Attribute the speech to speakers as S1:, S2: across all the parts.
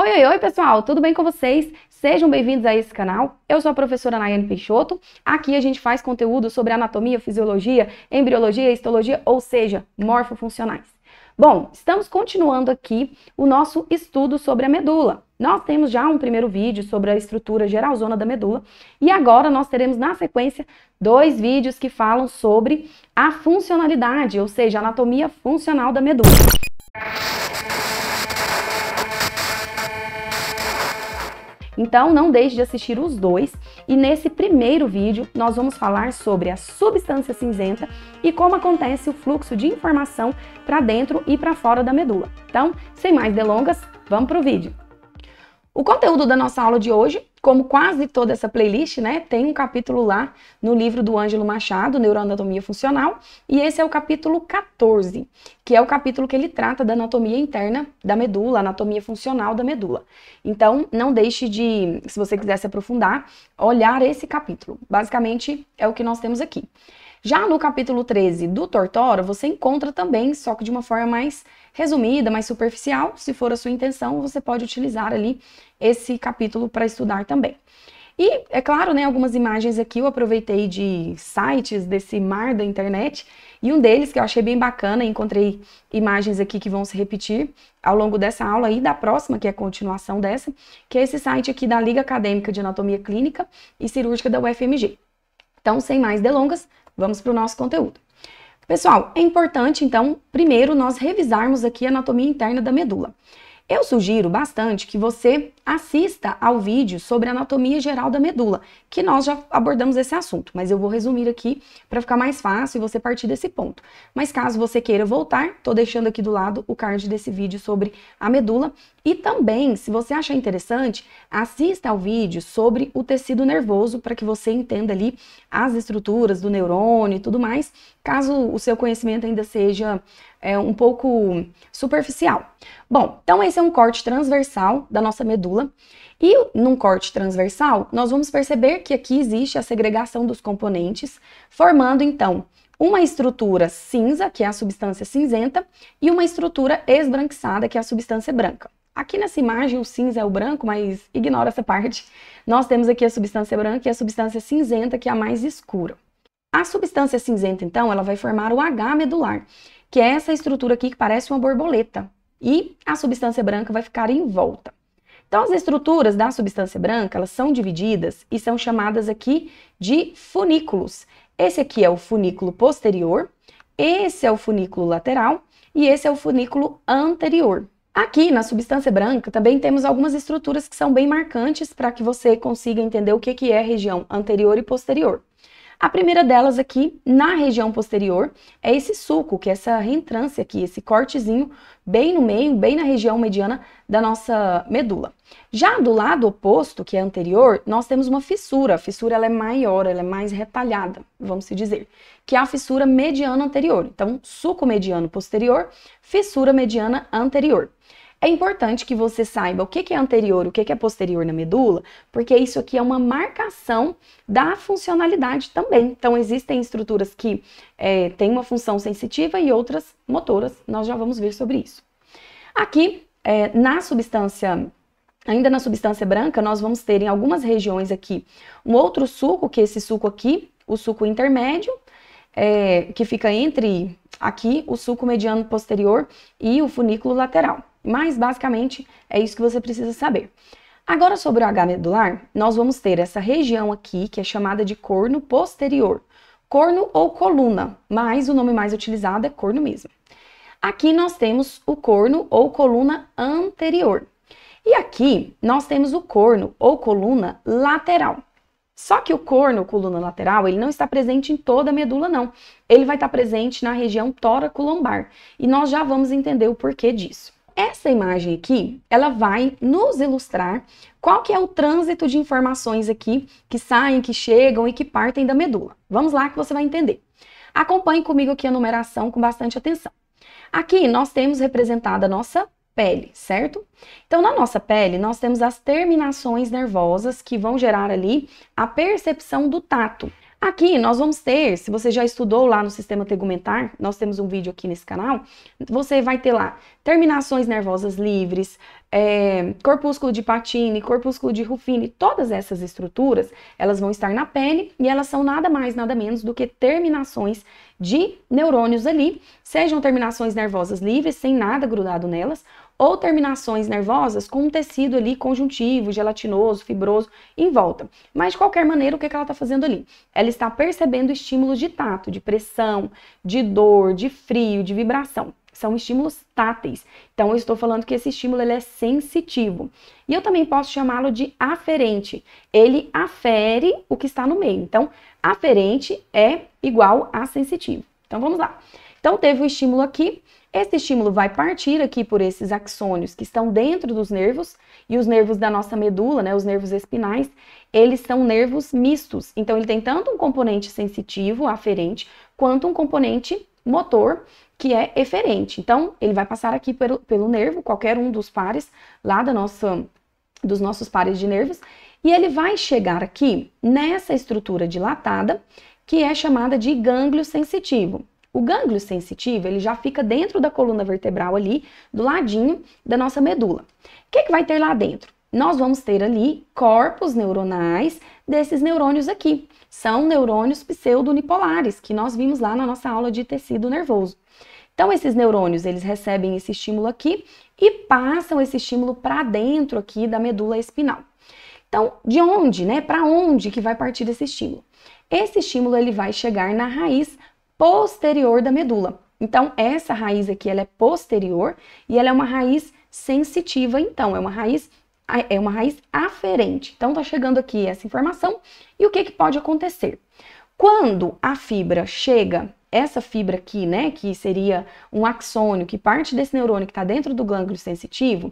S1: Oi, pessoal, tudo bem com vocês? Sejam bem-vindos a esse canal. Eu sou a professora Nayane Peixoto. Aqui a gente faz conteúdo sobre anatomia, fisiologia, embriologia, histologia, ou seja, morfofuncionais. Bom, estamos continuando aqui o nosso estudo sobre a medula. Nós temos já um primeiro vídeo sobre a estrutura geralzona da medula e agora nós teremos na sequência 2 vídeos que falam sobre a funcionalidade, ou seja, a anatomia funcional da medula. Então, não deixe de assistir os 2 e nesse primeiro vídeo nós vamos falar sobre a substância cinzenta e como acontece o fluxo de informação para dentro e para fora da medula. Então, sem mais delongas, vamos para o vídeo. O conteúdo da nossa aula de hoje, como quase toda essa playlist, né, tem um capítulo lá no livro do Ângelo Machado, Neuroanatomia Funcional, e esse é o capítulo 14, que é o capítulo que ele trata da anatomia interna da medula, anatomia funcional da medula. Então, não deixe de, se você quiser se aprofundar, olhar esse capítulo. Basicamente, é o que nós temos aqui. Já no capítulo 13 do Tortora, você encontra também, só que de uma forma mais resumida, mais superficial. Se for a sua intenção, você pode utilizar ali esse capítulo para estudar também. E, é claro, né, algumas imagens aqui eu aproveitei de sites desse mar da internet, e um deles que eu achei bem bacana, encontrei imagens aqui que vão se repetir ao longo dessa aula e da próxima, que é a continuação dessa, que é esse site aqui da Liga Acadêmica de Anatomia Clínica e Cirúrgica da UFMG. Então, sem mais delongas, vamos para o nosso conteúdo. Pessoal, é importante, então, primeiro nós revisarmos aqui a anatomia interna da medula. Eu sugiro bastante que você assista ao vídeo sobre a anatomia geral da medula, que nós já abordamos esse assunto, mas eu vou resumir aqui para ficar mais fácil e você partir desse ponto. Mas caso você queira voltar, estou deixando aqui do lado o card desse vídeo sobre a medula. E também, se você achar interessante, assista ao vídeo sobre o tecido nervoso para que você entenda ali as estruturas do neurônio e tudo mais, caso o seu conhecimento ainda seja um pouco superficial. Bom, então esse é um corte transversal da nossa medula. E num corte transversal, nós vamos perceber que aqui existe a segregação dos componentes, formando então uma estrutura cinza, que é a substância cinzenta, e uma estrutura esbranquiçada, que é a substância branca. Aqui nessa imagem o cinza é o branco, mas ignora essa parte. Nós temos aqui a substância branca e a substância cinzenta, que é a mais escura. A substância cinzenta, então, ela vai formar o H medular, que é essa estrutura aqui que parece uma borboleta. E a substância branca vai ficar em volta. Então, as estruturas da substância branca, elas são divididas e são chamadas aqui de funículos. Esse aqui é o funículo posterior, esse é o funículo lateral e esse é o funículo anterior. Aqui na substância branca também temos algumas estruturas que são bem marcantes para que você consiga entender o que é a região anterior e posterior. A primeira delas aqui, na região posterior, é esse sulco, que é essa reentrância aqui, esse cortezinho bem no meio, bem na região mediana da nossa medula. Já do lado oposto, que é anterior, nós temos uma fissura. A fissura ela é maior, ela é mais retalhada, vamos se dizer, que é a fissura mediana anterior. Então, sulco mediano posterior, fissura mediana anterior. É importante que você saiba o que é anterior e o que é posterior na medula, porque isso aqui é uma marcação da funcionalidade também. Então, existem estruturas que têm uma função sensitiva e outras motoras. Nós já vamos ver sobre isso. Aqui, ainda na substância branca, nós vamos ter em algumas regiões aqui um outro sulco, que é esse sulco aqui, o sulco intermédio, que fica entre aqui o sulco mediano posterior e o funículo lateral. Mas, basicamente, é isso que você precisa saber. Agora, sobre o H medular, nós vamos ter essa região aqui, que é chamada de corno posterior. Corno ou coluna, mas o nome mais utilizado é corno mesmo. Aqui nós temos o corno ou coluna anterior. E aqui nós temos o corno ou coluna lateral. Só que o corno ou coluna lateral, ele não está presente em toda a medula, não. Ele vai estar presente na região tóraco-lombar. E nós já vamos entender o porquê disso. Essa imagem aqui, ela vai nos ilustrar qual que é o trânsito de informações aqui que saem, que chegam e que partem da medula. Vamos lá que você vai entender. Acompanhe comigo aqui a numeração com bastante atenção. Aqui nós temos representada a nossa pele, certo? Então, na nossa pele, nós temos as terminações nervosas que vão gerar ali a percepção do tato. Aqui nós vamos ter, se você já estudou lá no sistema tegumentar, nós temos um vídeo aqui nesse canal, você vai ter lá terminações nervosas livres, corpúsculo de Pacini, corpúsculo de Ruffini, todas essas estruturas, elas vão estar na pele e elas são nada mais, nada menos do que terminações de neurônios ali, sejam terminações nervosas livres, sem nada grudado nelas, ou terminações nervosas com um tecido ali conjuntivo, gelatinoso, fibroso, em volta. Mas, de qualquer maneira, o que ela está fazendo ali? Ela está percebendo estímulos de tato, de pressão, de dor, de frio, de vibração. São estímulos táteis. Então, eu estou falando que esse estímulo ele é sensitivo. E eu também posso chamá-lo de aferente. Ele afere o que está no meio. Então, aferente é igual a sensitivo. Então, vamos lá. Então, teve o estímulo aqui. Esse estímulo vai partir aqui por esses axônios que estão dentro dos nervos, e os nervos da nossa medula, né, os nervos espinais, eles são nervos mistos. Então, ele tem tanto um componente sensitivo, aferente, quanto um componente motor, que é eferente. Então, ele vai passar aqui pelo nervo, qualquer um dos pares, lá dos nossos pares de nervos, e ele vai chegar aqui nessa estrutura dilatada, que é chamada de gânglio sensitivo. O gânglio sensitivo, ele já fica dentro da coluna vertebral ali, do ladinho da nossa medula. O que vai ter lá dentro? Nós vamos ter ali corpos neuronais desses neurônios aqui. São neurônios pseudonipolares, que nós vimos lá na nossa aula de tecido nervoso. Então, esses neurônios, eles recebem esse estímulo aqui e passam esse estímulo para dentro aqui da medula espinal. Então, de onde, né? Para onde que vai partir esse estímulo? Esse estímulo, ele vai chegar na raiz posterior da medula. Então, essa raiz aqui, ela é posterior e ela é uma raiz sensitiva, então, é uma raiz aferente. Então, tá chegando aqui essa informação e o que pode acontecer? Quando a fibra chega, essa fibra aqui, né, que seria um axônio, que parte desse neurônio que está dentro do gânglio sensitivo,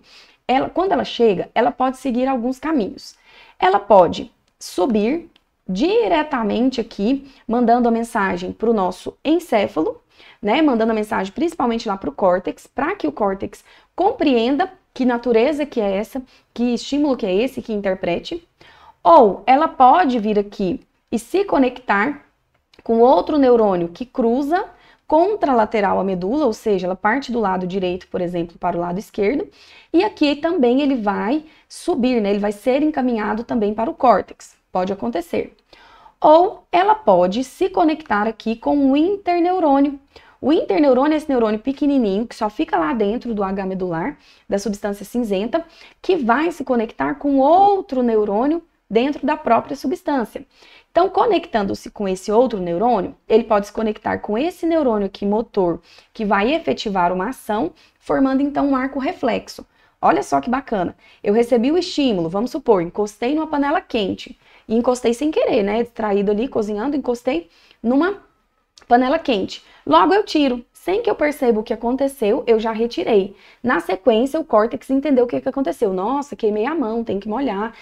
S1: quando ela chega, ela pode seguir alguns caminhos. Ela pode subir diretamente aqui, mandando a mensagem para o nosso encéfalo, né, mandando a mensagem principalmente lá para o córtex, para que o córtex compreenda que natureza que é essa, que estímulo que é esse, que interprete. Ou ela pode vir aqui e se conectar com outro neurônio que cruza contralateral à medula, ou seja, ela parte do lado direito, por exemplo, para o lado esquerdo, e aqui também ele vai subir, né, ele vai ser encaminhado também para o córtex. Pode acontecer. Ou ela pode se conectar aqui com o interneurônio. O interneurônio é esse neurônio pequenininho que só fica lá dentro do H medular, da substância cinzenta, que vai se conectar com outro neurônio dentro da própria substância. Então, conectando-se com esse outro neurônio, ele pode se conectar com esse neurônio aqui motor, que vai efetivar uma ação, formando então um arco reflexo. Olha só que bacana. Eu recebi o estímulo, vamos supor, encostei numa panela quente. E encostei sem querer, né? Distraído ali, cozinhando, encostei numa panela quente. Logo eu tiro. Sem que eu perceba o que aconteceu, eu já retirei. Na sequência, o córtex entendeu o que aconteceu. Nossa, queimei a mão, tem que molhar,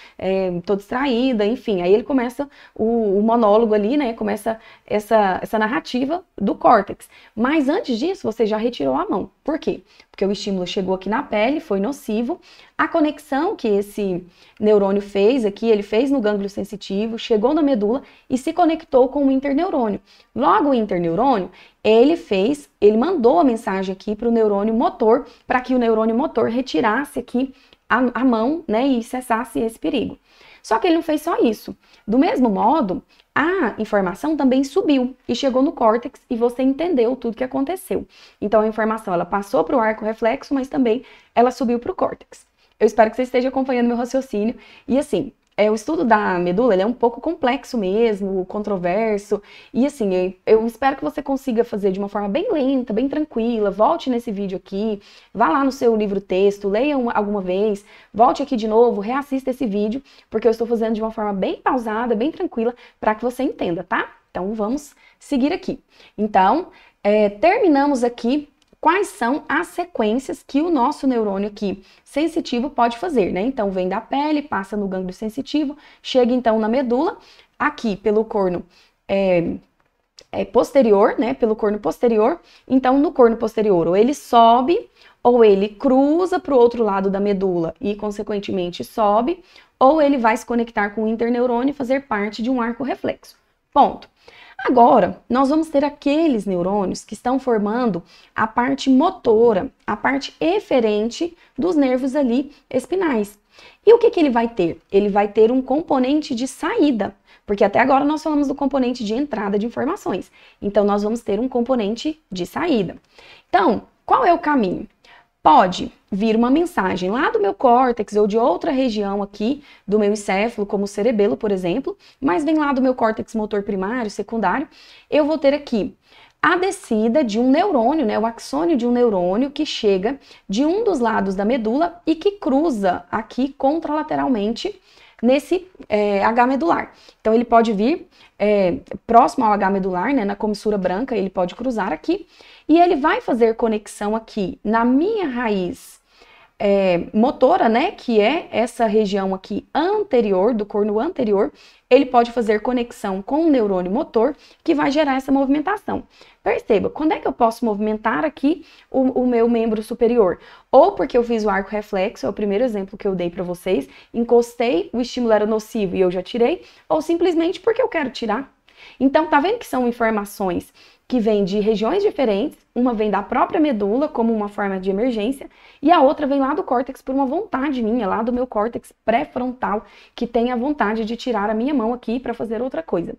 S1: tô distraída, enfim. Aí ele começa o monólogo ali, né? Começa essa narrativa do córtex. Mas antes disso, você já retirou a mão. Por quê? Porque o estímulo chegou aqui na pele, foi nocivo. A conexão que esse neurônio fez aqui, ele fez no gânglio sensitivo, chegou na medula e se conectou com o interneurônio. Logo, o interneurônio, ele mandou a mensagem aqui para o neurônio motor, para que o neurônio motor retirasse aqui a mão, né, e cessasse esse perigo. Só que ele não fez só isso. Do mesmo modo, a informação também subiu e chegou no córtex e você entendeu tudo que aconteceu. Então, a informação, ela passou para o arco reflexo, mas também ela subiu para o córtex. Eu espero que você esteja acompanhando meu raciocínio. E assim, o estudo da medula, ele é um pouco complexo mesmo, controverso, e assim, eu espero que você consiga fazer de uma forma bem lenta, bem tranquila. Volte nesse vídeo aqui, vá lá no seu livro-texto, leia alguma vez, volte aqui de novo, reassista esse vídeo, porque eu estou fazendo de uma forma bem pausada, bem tranquila, para que você entenda, tá? Então, vamos seguir aqui. Então, terminamos aqui. Quais são as sequências que o nosso neurônio aqui sensitivo pode fazer, né? Então, vem da pele, passa no gânglio sensitivo, chega então na medula, aqui pelo corno posterior, né? Pelo corno posterior. Então, no corno posterior, ou ele sobe, ou ele cruza para o outro lado da medula e, consequentemente, sobe, ou ele vai se conectar com o interneurônio e fazer parte de um arco reflexo. Ponto. Agora, nós vamos ter aqueles neurônios que estão formando a parte motora, a parte eferente dos nervos ali espinais. E o que ele vai ter? Ele vai ter um componente de saída, porque até agora nós falamos do componente de entrada de informações. Então, nós vamos ter um componente de saída. Então, qual é o caminho? Pode vir uma mensagem lá do meu córtex ou de outra região aqui do meu encéfalo, como o cerebelo, por exemplo, mas vem lá do meu córtex motor primário, secundário, eu vou ter aqui a descida de um neurônio, né, o axônio de um neurônio que chega de um dos lados da medula e que cruza aqui contralateralmente nesse H medular. Então, ele pode vir próximo ao H medular, né, na comissura branca, ele pode cruzar aqui, e ele vai fazer conexão aqui na minha raiz motora, né, que é essa região aqui anterior, do corno anterior, ele pode fazer conexão com o neurônio motor, que vai gerar essa movimentação. Perceba, quando é que eu posso movimentar aqui o meu membro superior? Ou porque eu fiz o arco reflexo, é o primeiro exemplo que eu dei para vocês, encostei, o estímulo era nocivo e eu já tirei, ou simplesmente porque eu quero tirar. Então, tá vendo que são informações que vêm de regiões diferentes, uma vem da própria medula como uma forma de emergência e a outra vem lá do córtex por uma vontade minha, lá do meu córtex pré-frontal, que tem a vontade de tirar a minha mão aqui para fazer outra coisa.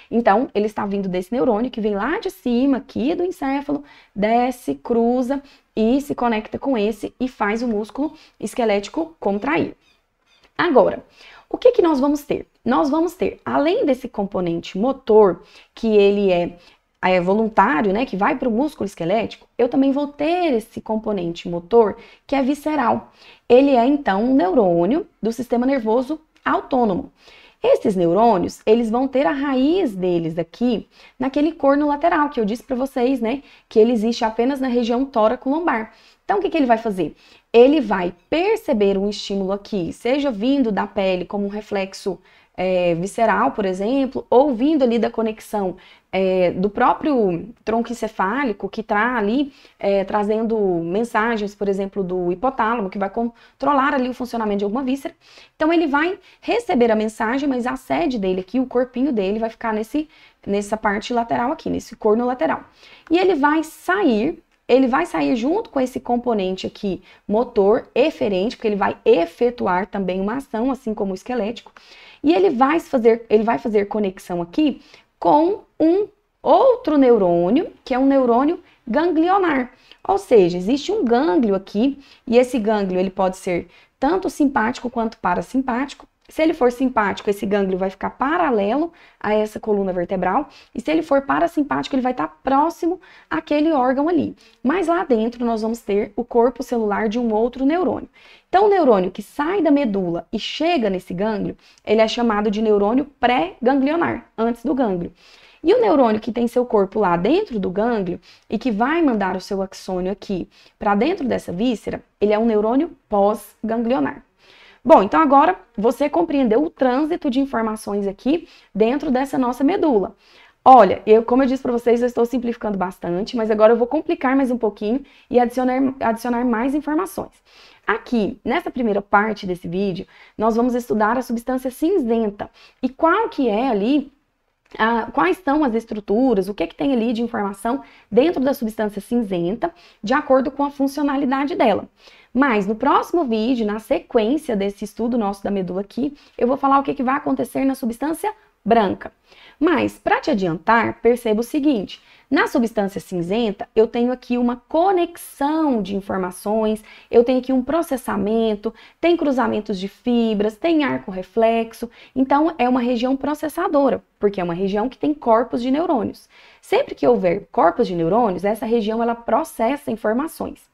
S1: Então, ele está vindo desse neurônio que vem lá de cima, aqui do encéfalo, desce, cruza e se conecta com esse e faz o músculo esquelético contrair. Agora, o que nós vamos ter? Nós vamos ter, além desse componente motor, que ele é voluntário, né, que vai para o músculo esquelético, eu também vou ter esse componente motor que é visceral. Ele é, então, um neurônio do sistema nervoso autônomo. Esses neurônios, eles vão ter a raiz deles aqui naquele corno lateral, que eu disse para vocês, né, que ele existe apenas na região tóraco-lombar. Então, o que ele vai fazer? Ele vai perceber um estímulo aqui, seja vindo da pele como um reflexo visceral, por exemplo, ou vindo ali da conexão do próprio tronco encefálico, que está ali trazendo mensagens, por exemplo, do hipotálamo, que vai controlar ali o funcionamento de alguma víscera. Então, ele vai receber a mensagem, mas a sede dele aqui, o corpinho dele, vai ficar nessa parte lateral aqui, nesse corno lateral. E ele vai sair junto com esse componente aqui motor eferente, porque ele vai efetuar também uma ação, assim como o esquelético, e ele vai fazer conexão aqui com um outro neurônio, que é um neurônio ganglionar. Ou seja, existe um gânglio aqui, e esse gânglio ele pode ser tanto simpático quanto parasimpático. Se ele for simpático, esse gânglio vai ficar paralelo a essa coluna vertebral, e se ele for parasimpático, ele vai estar próximo àquele órgão ali. Mas lá dentro nós vamos ter o corpo celular de um outro neurônio. Então, o neurônio que sai da medula e chega nesse gânglio, ele é chamado de neurônio pré-ganglionar, antes do gânglio. E o neurônio que tem seu corpo lá dentro do gânglio e que vai mandar o seu axônio aqui para dentro dessa víscera, ele é um neurônio pós-ganglionar. Bom, então agora você compreendeu o trânsito de informações aqui dentro dessa nossa medula. Olha, como eu disse para vocês, eu estou simplificando bastante, mas agora eu vou complicar mais um pouquinho e adicionar mais informações. Aqui, nessa primeira parte desse vídeo, nós vamos estudar a substância cinzenta e qual que é ali, quais são as estruturas, o que tem ali de informação dentro da substância cinzenta, de acordo com a funcionalidade dela. Mas no próximo vídeo, na sequência desse estudo nosso da medula aqui, eu vou falar o que vai acontecer na substância branca. Mas, para te adiantar, perceba o seguinte, na substância cinzenta, eu tenho aqui uma conexão de informações, eu tenho aqui um processamento, tem cruzamentos de fibras, tem arco reflexo, então é uma região processadora, porque é uma região que tem corpos de neurônios. Sempre que houver corpos de neurônios, essa região ela processa informações.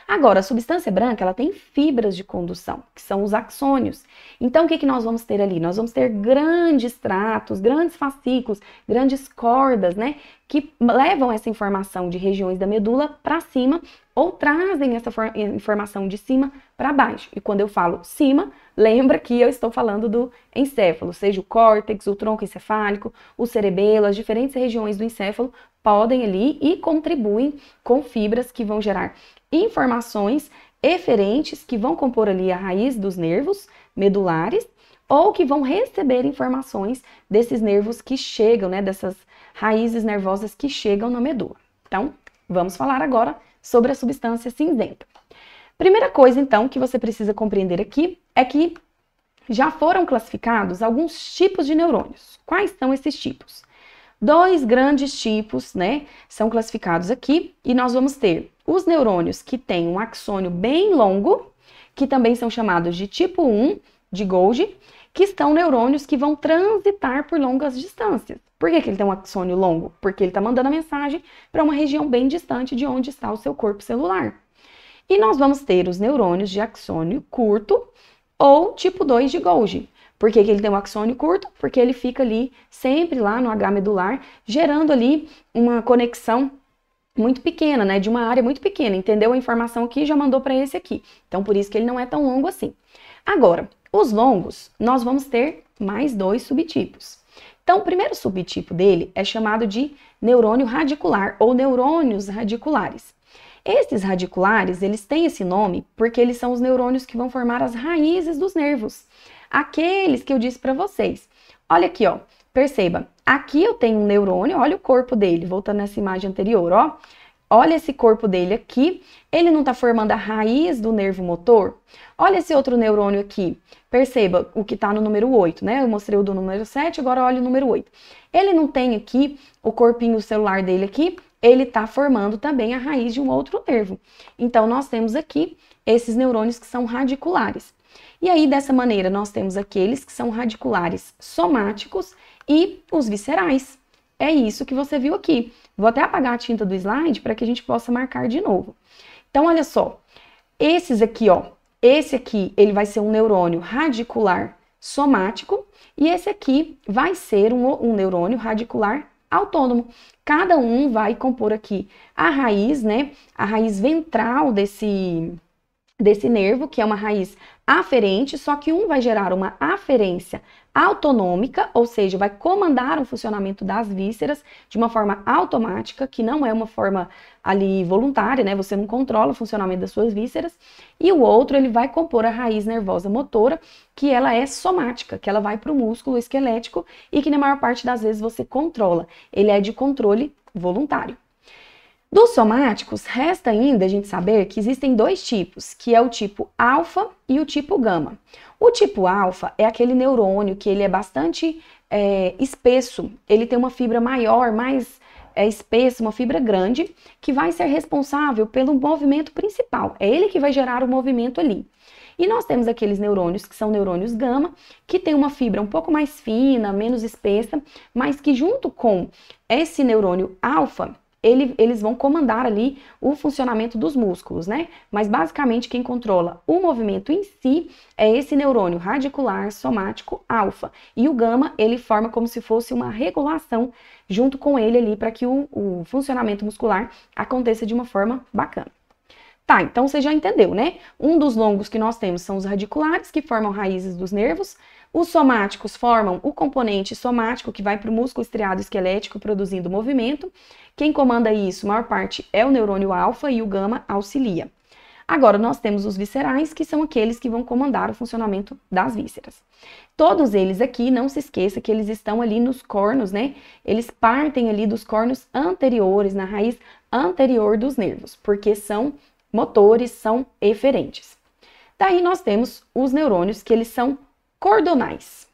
S1: Agora, a substância branca, ela tem fibras de condução, que são os axônios. Então, o que nós vamos ter ali? Nós vamos ter grandes tratos, grandes fascículos, grandes cordas, né? Que levam essa informação de regiões da medula para cima ou trazem essa informação de cima para baixo. E quando eu falo cima, lembra que eu estou falando do encéfalo, seja o córtex, o tronco encefálico, o cerebelo, as diferentes regiões do encéfalo podem ali e contribuem com fibras que vão gerar informações eferentes que vão compor ali a raiz dos nervos medulares, ou que vão receber informações desses nervos que chegam, né, dessas raízes nervosas que chegam na medula. Então, vamos falar agora sobre a substância cinzenta. Primeira coisa, então, que você precisa compreender aqui é que já foram classificados alguns tipos de neurônios. Quais são esses tipos? 2 grandes tipos, né, são classificados aqui, e nós vamos ter os neurônios que têm um axônio bem longo, que também são chamados de tipo 1 de Golgi, que são neurônios que vão transitar por longas distâncias. Por que ele tem um axônio longo? Porque ele está mandando a mensagem para uma região bem distante de onde está o seu corpo celular. E nós vamos ter os neurônios de axônio curto ou tipo 2 de Golgi. Por que ele tem um axônio curto? Porque ele fica ali, sempre lá no H medular, gerando ali uma conexão muito pequena, né? De uma área muito pequena. Entendeu a informação aqui e já mandou para esse aqui. Então, por isso que ele não é tão longo assim. Agora, os longos, nós vamos ter mais 2 subtipos. Então, o primeiro subtipo dele é chamado de neurônio radicular ou neurônios radiculares. Esses radiculares, eles têm esse nome porque eles são os neurônios que vão formar as raízes dos nervos. Aqueles que eu disse para vocês. Olha aqui, ó. Perceba, aqui eu tenho um neurônio, olha o corpo dele, voltando nessa imagem anterior, ó. Olha esse corpo dele aqui, ele não está formando a raiz do nervo motor? Olha esse outro neurônio aqui, perceba o que está no número 8, né? Eu mostrei o do número 7, agora olha o número 8. Ele não tem aqui o corpinho celular dele aqui, ele está formando também a raiz de um outro nervo. Então, nós temos aqui esses neurônios que são radiculares. E aí, dessa maneira, nós temos aqueles que são radiculares somáticos e os viscerais. É isso que você viu aqui. Vou até apagar a tinta do slide para que a gente possa marcar de novo. Então, olha só. Esses aqui, ó. Esse aqui, ele vai ser um neurônio radicular somático e esse aqui vai ser um neurônio radicular autônomo. Cada um vai compor aqui a raiz, né? A raiz ventral desse nervo, que é uma raiz aferente, só que um vai gerar uma aferência autonômica, ou seja, vai comandar o funcionamento das vísceras de uma forma automática, que não é uma forma ali voluntária, né? Você não controla o funcionamento das suas vísceras. E o outro, ele vai compor a raiz nervosa motora, que ela é somática, que ela vai para o músculo esquelético e que na maior parte das vezes você controla. Ele é de controle voluntário. Dos somáticos, resta ainda a gente saber que existem 2 tipos, que é o tipo alfa e o tipo gama. O tipo alfa é aquele neurônio que ele é bastante espesso, ele tem uma fibra maior, mais espessa, uma fibra grande, que vai ser responsável pelo movimento principal. É ele que vai gerar o movimento ali. E nós temos aqueles neurônios que são neurônios gama, que tem uma fibra um pouco mais fina, menos espessa, mas que junto com esse neurônio alfa, eles vão comandar ali o funcionamento dos músculos, né? Mas basicamente quem controla o movimento em si é esse neurônio radicular somático alfa. E o gama, ele forma como se fosse uma regulação junto com ele ali para que o funcionamento muscular aconteça de uma forma bacana. Tá, então você já entendeu, né? Um dos longos que nós temos são os radiculares, que formam raízes dos nervos. Os somáticos formam o componente somático, que vai para o músculo estriado esquelético, produzindo movimento. Quem comanda isso, a maior parte, é o neurônio alfa e o gama auxilia. Agora, nós temos os viscerais, que são aqueles que vão comandar o funcionamento das vísceras. Todos eles aqui, não se esqueça que eles estão ali nos cornos, né? Eles partem ali dos cornos anteriores, na raiz anterior dos nervos, porque são motores, são eferentes. Daí nós temos os neurônios que eles são cordonais.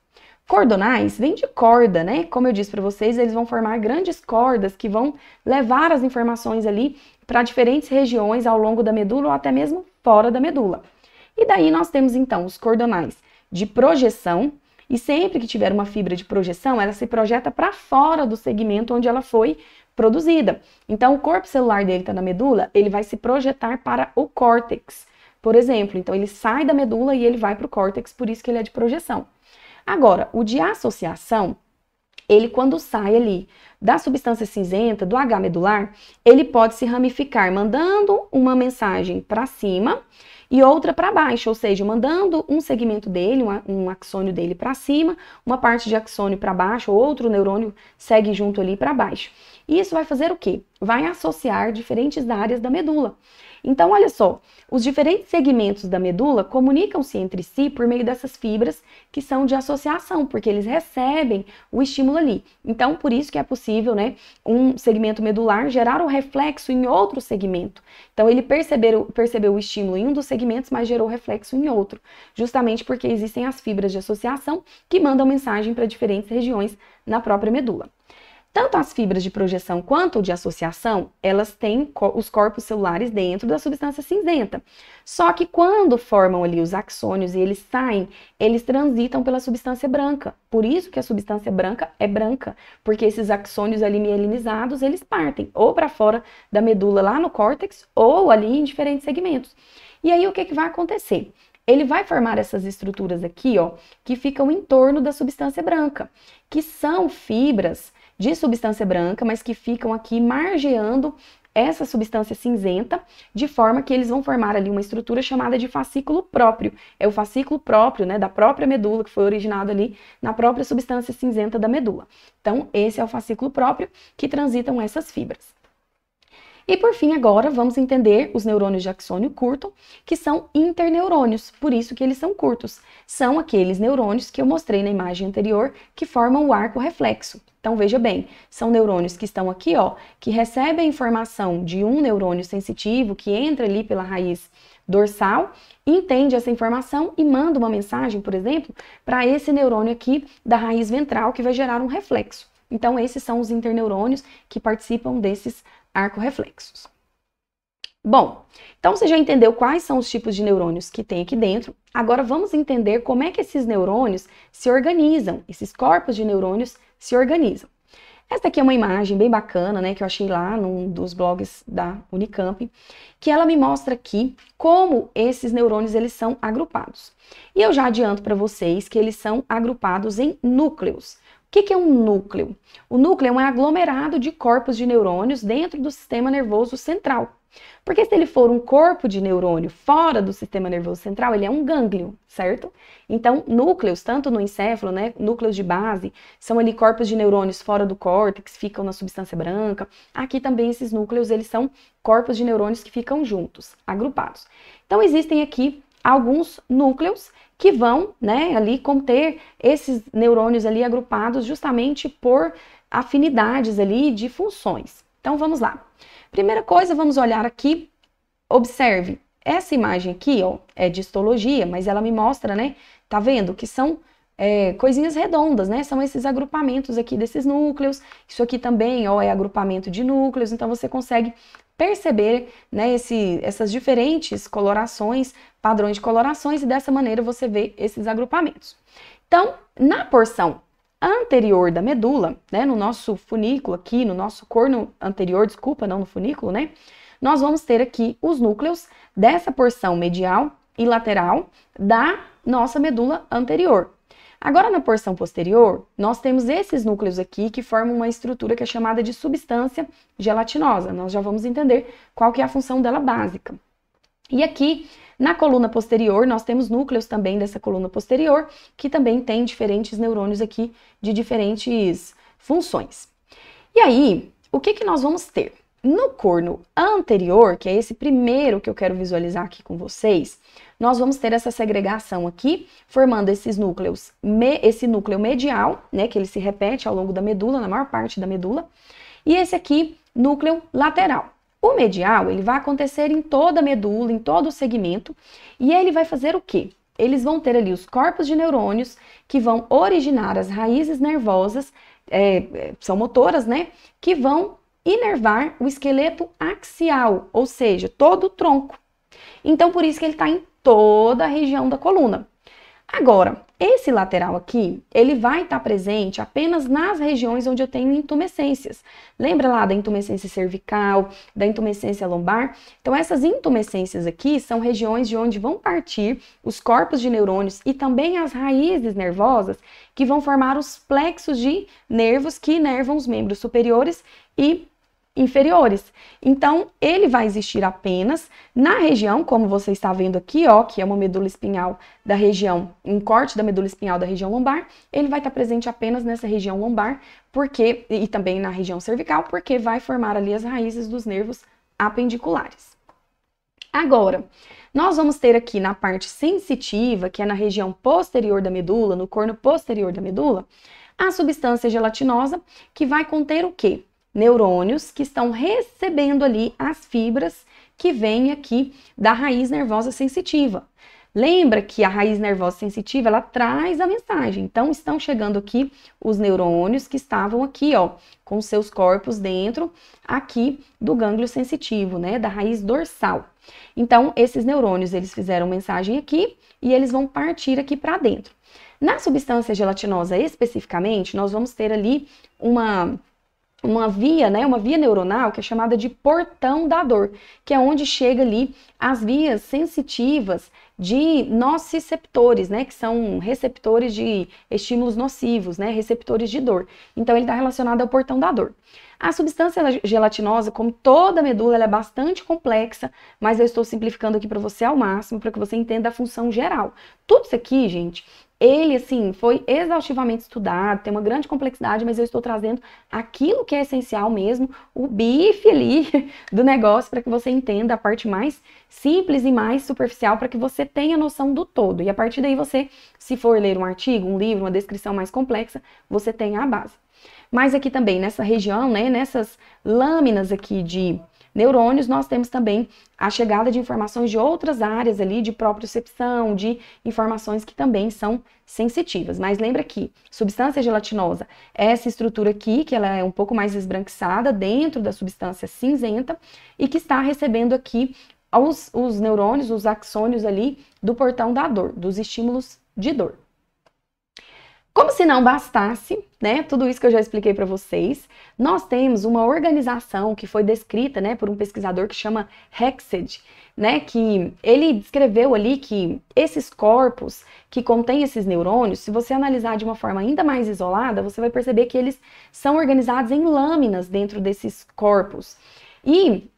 S1: Cordonais vem de corda, né? Como eu disse para vocês, eles vão formar grandes cordas que vão levar as informações ali para diferentes regiões ao longo da medula ou até mesmo fora da medula. E daí nós temos então os cordonais de projeção, e sempre que tiver uma fibra de projeção, ela se projeta para fora do segmento onde ela foi produzida. Então, o corpo celular dele está na medula, ele vai se projetar para o córtex, por exemplo. Então, ele sai da medula e ele vai para o córtex, por isso que ele é de projeção. Agora, o de associação, ele quando sai ali da substância cinzenta, do H medular, ele pode se ramificar, mandando uma mensagem para cima e outra para baixo, ou seja, mandando um segmento dele, um axônio dele para cima, uma parte de axônio para baixo, outro neurônio segue junto ali para baixo. E isso vai fazer o quê? Vai associar diferentes áreas da medula. Então, olha só, os diferentes segmentos da medula comunicam-se entre si por meio dessas fibras que são de associação, porque eles recebem o estímulo ali. Então, por isso que é possível, né, um segmento medular gerar um reflexo em outro segmento. Então, ele percebeu o estímulo em um dos segmentos, mas gerou reflexo em outro, justamente porque existem as fibras de associação que mandam mensagem para diferentes regiões na própria medula. Tanto as fibras de projeção quanto de associação, elas têm os corpos celulares dentro da substância cinzenta. Só que quando formam ali os axônios e eles saem, eles transitam pela substância branca. Por isso que a substância branca é branca, porque esses axônios ali mielinizados, eles partem ou para fora da medula lá no córtex ou ali em diferentes segmentos. E aí o que vai acontecer? Ele vai formar essas estruturas aqui, ó, que ficam em torno da substância branca, que são fibras de substância branca, mas que ficam aqui margeando essa substância cinzenta, de forma que eles vão formar ali uma estrutura chamada de fascículo próprio. É o fascículo próprio, né, da própria medula, que foi originado ali na própria substância cinzenta da medula. Então, esse é o fascículo próprio que transitam essas fibras. E por fim, agora, vamos entender os neurônios de axônio curto, que são interneurônios, por isso que eles são curtos. São aqueles neurônios que eu mostrei na imagem anterior, que formam o arco reflexo. Então, veja bem, são neurônios que estão aqui, ó, que recebem a informação de um neurônio sensitivo que entra ali pela raiz dorsal, entende essa informação e manda uma mensagem, por exemplo, para esse neurônio aqui da raiz ventral, que vai gerar um reflexo. Então, esses são os interneurônios que participam desses arco-reflexos. Bom, então você já entendeu quais são os tipos de neurônios que tem aqui dentro. Agora vamos entender como é que esses neurônios se organizam, esses corpos de neurônios se organizam. Esta aqui é uma imagem bem bacana, né, que eu achei lá num dos blogs da Unicamp, que ela me mostra aqui como esses neurônios eles são agrupados. E eu já adianto para vocês que eles são agrupados em núcleos. O que é um núcleo? O núcleo é um aglomerado de corpos de neurônios dentro do sistema nervoso central. Porque se ele for um corpo de neurônio fora do sistema nervoso central, ele é um gânglio, certo? Então, núcleos, tanto no encéfalo, né, núcleos de base, são ali corpos de neurônios fora do córtex, ficam na substância branca. Aqui também esses núcleos, eles são corpos de neurônios que ficam juntos, agrupados. Então, existem aqui alguns núcleos que vão, né, ali conter esses neurônios ali agrupados justamente por afinidades ali de funções. Então, vamos lá. Primeira coisa, vamos olhar aqui, observe, essa imagem aqui, ó, é de histologia, mas ela me mostra, né, tá vendo que são coisinhas redondas, né, são esses agrupamentos aqui desses núcleos, isso aqui também, ó, é agrupamento de núcleos, então você consegue perceber, né, essas diferentes colorações, padrões de colorações, e dessa maneira você vê esses agrupamentos. Então, na porção anterior da medula, né, no nosso funículo aqui, no nosso corno anterior, desculpa, não no funículo, né, nós vamos ter aqui os núcleos dessa porção medial e lateral da nossa medula anterior. Agora, na porção posterior, nós temos esses núcleos aqui que formam uma estrutura que é chamada de substância gelatinosa. Nós já vamos entender qual que é a função dela básica. E aqui, na coluna posterior, nós temos núcleos também dessa coluna posterior, que também tem diferentes neurônios aqui de diferentes funções. E aí, o que nós vamos ter? No corno anterior, que é esse primeiro que eu quero visualizar aqui com vocês, nós vamos ter essa segregação aqui, formando esses núcleos, esse núcleo medial, né, que ele se repete ao longo da medula, na maior parte da medula, e esse aqui, núcleo lateral. O medial, ele vai acontecer em toda a medula, em todo o segmento, e ele vai fazer o quê? Eles vão ter ali os corpos de neurônios que vão originar as raízes nervosas, são motoras, né, que vão inervar o esqueleto axial, ou seja, todo o tronco. Então, por isso que ele está em toda a região da coluna. Agora, esse lateral aqui, ele vai estar presente apenas nas regiões onde eu tenho intumescências. Lembra lá da intumescência cervical, da intumescência lombar? Então, essas intumescências aqui são regiões de onde vão partir os corpos de neurônios e também as raízes nervosas que vão formar os plexos de nervos que inervam os membros superiores e inferiores. Então, ele vai existir apenas na região, como você está vendo aqui, ó, que é uma medula espinhal da região, um corte da medula espinhal da região lombar, ele vai estar presente apenas nessa região lombar, porque, e também na região cervical, porque vai formar ali as raízes dos nervos apendiculares. Agora, nós vamos ter aqui na parte sensitiva, que é na região posterior da medula, no corno posterior da medula, a substância gelatinosa, que vai conter o quê? Neurônios que estão recebendo ali as fibras que vêm aqui da raiz nervosa sensitiva. Lembra que a raiz nervosa sensitiva, ela traz a mensagem. Então, estão chegando aqui os neurônios que estavam aqui, ó, com seus corpos dentro aqui do gânglio sensitivo, né, da raiz dorsal. Então, esses neurônios, eles fizeram mensagem aqui e eles vão partir aqui para dentro. Na substância gelatinosa especificamente, nós vamos ter ali uma via, né, uma via neuronal que é chamada de portão da dor, que é onde chega ali as vias sensitivas de nociceptores, né, que são receptores de estímulos nocivos, né, receptores de dor. Então, ele está relacionado ao portão da dor. A substância gelatinosa, como toda medula, ela é bastante complexa, mas eu estou simplificando aqui para você ao máximo, para que você entenda a função geral. Tudo isso aqui, gente, ele, assim, foi exaustivamente estudado, tem uma grande complexidade, mas eu estou trazendo aquilo que é essencial mesmo, o bife ali do negócio, para que você entenda a parte mais simples e mais superficial, para que você tenha noção do todo. E a partir daí você, se for ler um artigo, um livro, uma descrição mais complexa, você tenha a base. Mas aqui também, nessa região, né, nessas lâminas aqui de neurônios, nós temos também a chegada de informações de outras áreas ali, de propriocepção, de informações que também são sensitivas. Mas lembra que substância gelatinosa é essa estrutura aqui, que ela é um pouco mais esbranquiçada dentro da substância cinzenta e que está recebendo aqui os neurônios, os axônios ali do portão da dor, dos estímulos de dor. Como se não bastasse, né, tudo isso que eu já expliquei para vocês, nós temos uma organização que foi descrita, né, por um pesquisador que chama Hexed, né, que ele descreveu ali que esses corpos que contêm esses neurônios, se você analisar de uma forma ainda mais isolada, você vai perceber que eles são organizados em lâminas dentro desses corpos. E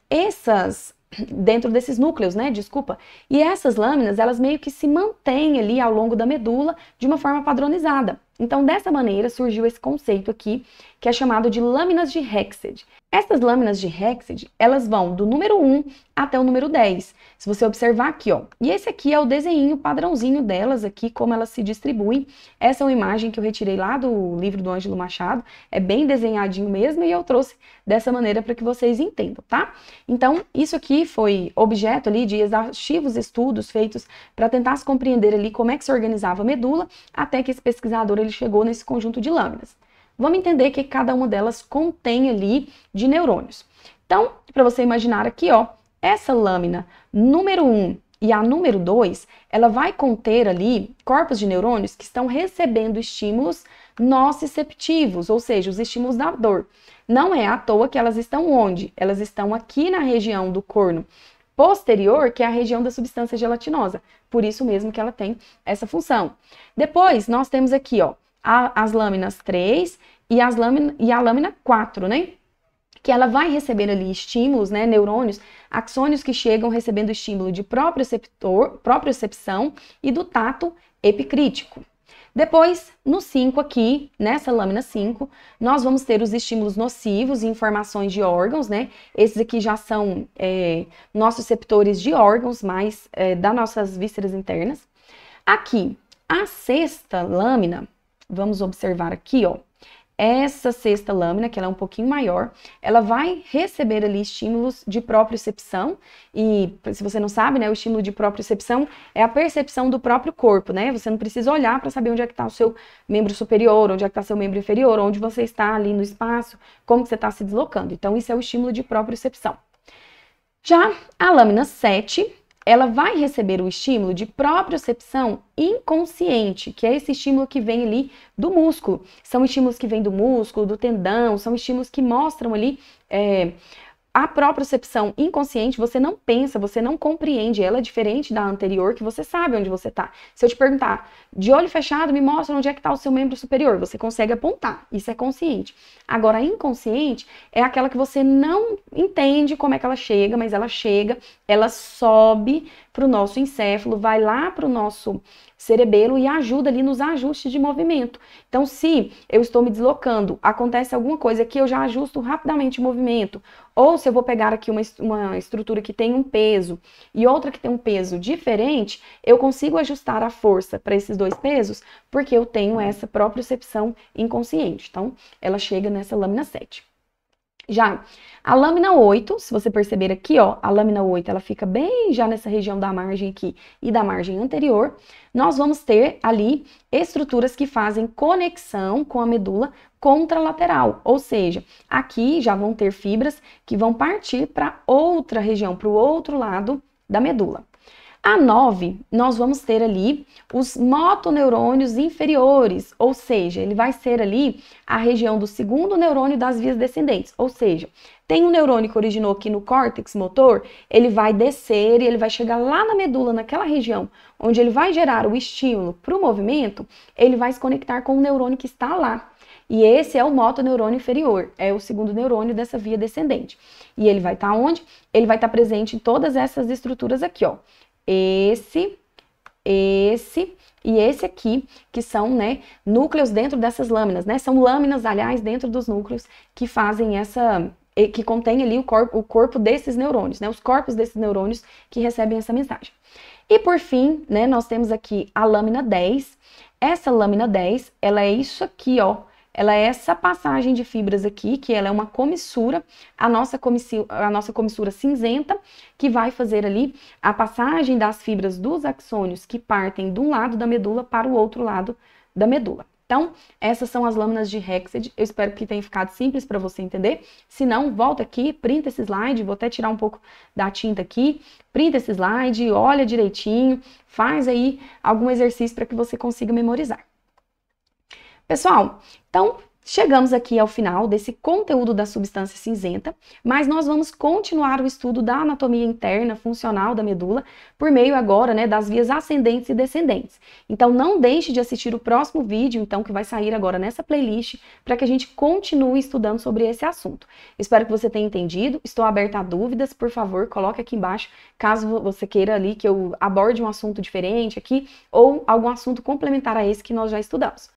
S1: dentro desses núcleos, né, desculpa, e essas lâminas, elas meio que se mantêm ali ao longo da medula de uma forma padronizada. Então, dessa maneira, surgiu esse conceito aqui, que é chamado de lâminas de Hexed. Essas lâminas de Hexed, elas vão do número 1 até o número 10. Se você observar aqui, ó, e esse aqui é o desenho padrãozinho delas aqui, como elas se distribuem. Essa é uma imagem que eu retirei lá do livro do Ângelo Machado, é bem desenhadinho mesmo, e eu trouxe dessa maneira para que vocês entendam, tá? Então, isso aqui foi objeto ali de exaustivos estudos feitos para tentar se compreender ali como é que se organizava a medula, até que esse pesquisador ele chegou nesse conjunto de lâminas. Vamos entender que cada uma delas contém ali de neurônios. Então, para você imaginar aqui, ó, essa lâmina número 1 e a número 2, ela vai conter ali corpos de neurônios que estão recebendo estímulos nociceptivos, ou seja, os estímulos da dor. Não é à toa que elas estão onde? Elas estão aqui na região do corno posterior, que é a região da substância gelatinosa. Por isso mesmo que ela tem essa função. Depois, nós temos aqui, ó, as lâminas 3 e a lâmina 4, né? Que ela vai receber ali estímulos, né, neurônios, axônios que chegam recebendo estímulo de propriocepção e do tato epicrítico. Depois, no 5 aqui, nessa lâmina 5, nós vamos ter os estímulos nocivos e informações de órgãos, né? Esses aqui já são nossos receptores de órgãos, mais das nossas vísceras internas. Aqui, a sexta lâmina, vamos observar aqui, ó. Essa sexta lâmina, que ela é um pouquinho maior, ela vai receber ali estímulos de propriocepção e, se você não sabe, né, o estímulo de propriocepção é a percepção do próprio corpo, né? Você não precisa olhar para saber onde é que está o seu membro superior, onde é que está seu membro inferior, onde você está ali no espaço, como que você está se deslocando. Então, isso é o estímulo de propriocepção. Já a lâmina 7, ela vai receber o estímulo de propriocepção inconsciente, que é esse estímulo que vem ali do músculo. São estímulos que vêm do músculo, do tendão, são estímulos que mostram ali a propriocepção inconsciente. Você não pensa, você não compreende, ela é diferente da anterior, que você sabe onde você está. Se eu te perguntar, de olho fechado, me mostra onde é que está o seu membro superior, você consegue apontar, isso é consciente. Agora, a inconsciente é aquela que você não entende como é que ela chega, mas ela chega, ela sobe para o nosso encéfalo, vai lá para o nosso cerebelo e ajuda ali nos ajustes de movimento. Então, se eu estou me deslocando, acontece alguma coisa que eu já ajusto rapidamente o movimento, ou se eu vou pegar aqui uma estrutura que tem um peso e outra que tem um peso diferente, eu consigo ajustar a força para esses dois pesos porque eu tenho essa propriocepção inconsciente. Então, ela chega nessa lâmina 7. Já a lâmina 8, se você perceber aqui, ó, a lâmina 8, ela fica bem já nessa região da margem aqui e da margem anterior. Nós vamos ter ali estruturas que fazem conexão com a medula contralateral, ou seja, aqui já vão ter fibras que vão partir para outra região, para o outro lado da medula. A 9, nós vamos ter ali os motoneurônios inferiores, ou seja, ele vai ser ali a região do segundo neurônio das vias descendentes, ou seja, tem um neurônio que originou aqui no córtex motor, ele vai descer e ele vai chegar lá na medula, naquela região onde ele vai gerar o estímulo para o movimento, ele vai se conectar com o neurônio que está lá. E esse é o motoneurônio inferior, é o segundo neurônio dessa via descendente. E ele vai estar onde? Ele vai estar presente em todas essas estruturas aqui, ó. Esse e esse aqui, que são, né, núcleos dentro dessas lâminas, né? São lâminas, aliás, dentro dos núcleos que fazem que contém ali o corpo desses neurônios, né? Os corpos desses neurônios que recebem essa mensagem. E por fim, né, nós temos aqui a lâmina 10. Essa lâmina 10, ela é isso aqui, ó. Ela é essa passagem de fibras aqui, que ela é uma comissura, a nossa comissura cinzenta, que vai fazer ali a passagem das fibras dos axônios que partem de um lado da medula para o outro lado da medula. Então, essas são as lâminas de Hexed. Eu espero que tenha ficado simples para você entender. Se não, volta aqui, printa esse slide, vou até tirar um pouco da tinta aqui, printa esse slide, olha direitinho, faz aí algum exercício para que você consiga memorizar. Pessoal, então chegamos aqui ao final desse conteúdo da substância cinzenta, mas nós vamos continuar o estudo da anatomia interna funcional da medula por meio agora, né, das vias ascendentes e descendentes. Então não deixe de assistir o próximo vídeo, então, que vai sair agora nessa playlist, para que a gente continue estudando sobre esse assunto. Espero que você tenha entendido, estou aberta a dúvidas, por favor, coloque aqui embaixo, caso você queira ali que eu aborde um assunto diferente aqui, ou algum assunto complementar a esse que nós já estudamos.